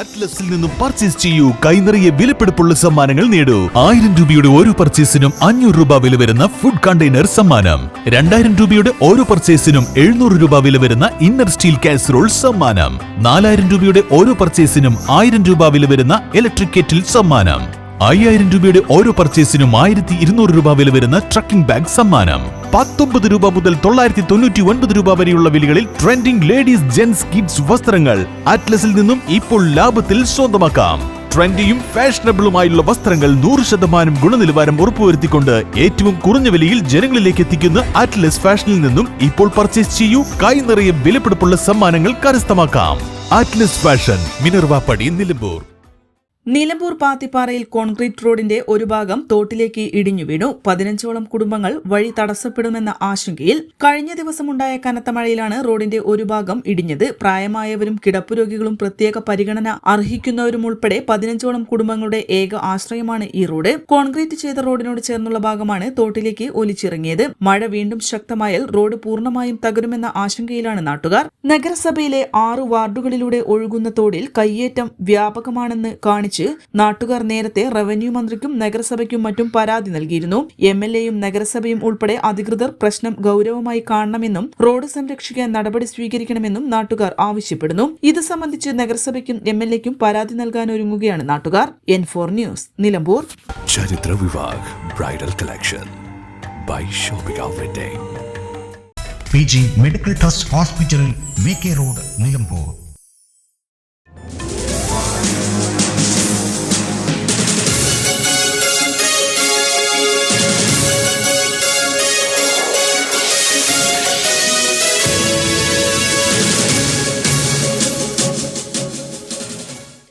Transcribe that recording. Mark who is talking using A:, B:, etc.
A: അറ്റ്ലസിൽ നിന്നും പർച്ചേസ് ചെയ്യൂ. കൈനിറയെ വിലപിടിപ്പുള്ള സമ്മാനങ്ങൾ നേടൂ. 1000 രൂപയുടെ ഓരോ പർച്ചേസിനും 500 രൂപ വില വരുന്ന ഫുഡ് കണ്ടെയ്നർ സമ്മാനം. 2000 രൂപയുടെ ഓരോ പർച്ചേസിനും 700 രൂപ വില വരുന്ന ഇന്നർ സ്റ്റീൽ കാസറോൾ സമ്മാനം. 4000 രൂപയുടെ ഓരോ പർച്ചേസിനും 1000 രൂപ വില വരുന്ന ഇലക്ട്രിക് കെറ്റിൽ സമ്മാനം. 5000 രൂപയുടെ ഓരോ പർച്ചേസിനും 1200 രൂപ വില വരുന്ന ട്രക്കിംഗ് ബാഗ് സമ്മാനം. 19 രൂപ മുതൽ 999 രൂപ വരെയുള്ള വിലകളിൽ ട്രെൻഡിംഗ് ലേഡീസ് ജെന്റ്സ് കിഡ്സ് വസ്ത്രങ്ങൾ അറ്റ്ലസിൽ നിന്നും ഇപ്പോൾ ലാഭത്തിൽ സ്വന്തമാക്കാം. ട്രെൻഡിയും ഫാഷനബിളുമായുള്ള വസ്ത്രങ്ങൾ 100% ഗുണനിലവാരം ഉറപ്പുവരുത്തിക്കൊണ്ട് ഏറ്റവും കുറഞ്ഞ വിലയിൽ ജനങ്ങളിലേക്ക് എത്തിക്കുന്ന അറ്റ്ലസ് ഫാഷനിൽ നിന്നും ഇപ്പോൾ പർച്ചേസ് ചെയ്യൂ. കൈ നിറയെ വിലപിടിപ്പുള്ള സമ്മാനങ്ങൾ കരസ്ഥമാക്കാം. അറ്റ്ലസ് ഫാഷൻ, മിനർവാപ്പടി, നിലമ്പൂർ.
B: നിലമ്പൂർ പാത്തിപ്പാറയിൽ കോൺക്രീറ്റ് റോഡിന്റെ ഒരു ഭാഗം തോട്ടിലേക്ക് ഇടിഞ്ഞു വീണു. 15ഓളം കുടുംബങ്ങൾ വഴി തടസ്സപ്പെടുമെന്ന ആശങ്കയിൽ കഴിഞ്ഞ ദിവസമുണ്ടായ കനത്ത മഴയിലാണ് റോഡിന്റെ ഒരു ഭാഗം ഇടിഞ്ഞത്. പ്രായമായവരും കിടപ്പുരോഗികളും പ്രത്യേക പരിഗണന അർഹിക്കുന്നവരും ഉൾപ്പെടെ 15ഓളം കുടുംബങ്ങളുടെ ഏക ആശ്രയമാണ് ഈ റോഡ്. കോൺക്രീറ്റ് ചെയ്ത റോഡിനോട് ചേർന്നുള്ള ഭാഗമാണ് തോട്ടിലേക്ക് ഒലിച്ചിറങ്ങിയത്. മഴ വീണ്ടും ശക്തമായാൽ റോഡ് പൂർണ്ണമായും തകരുമെന്ന ആശങ്കയിലാണ് നാട്ടുകാർ. നഗരസഭയിലെ 6 വാർഡുകളിലൂടെ ഒഴുകുന്ന തോടിൽ കയ്യേറ്റം വ്യാപകമാണെന്ന് കാണിച്ച് നാട്ടുകാർ നേരത്തെ റവന്യൂ മന്ത്രിക്കും നഗരസഭയ്ക്കും മറ്റും പരാതി നൽകിയിരുന്നു. എംഎൽഎയും നഗരസഭയും ഉൾപ്പെടെ അധികൃതർ പ്രശ്നം ഗൌരവമായി കാണണമെന്നും റോഡ് സംരക്ഷിക്കാൻ നടപടി സ്വീകരിക്കണമെന്നും നാട്ടുകാർ ആവശ്യപ്പെടുന്നു. ഇത് സംബന്ധിച്ച് നഗരസഭയ്ക്കും എംഎൽഎക്കും പരാതി നൽകാനൊരുങ്ങുകയാണ് നാട്ടുകാർ. N4 news, Nilambur.
C: ചരിത്ര Vivah bridal collection by shopping outlet.
D: PG medical trust hospital, VK road, Nilambur.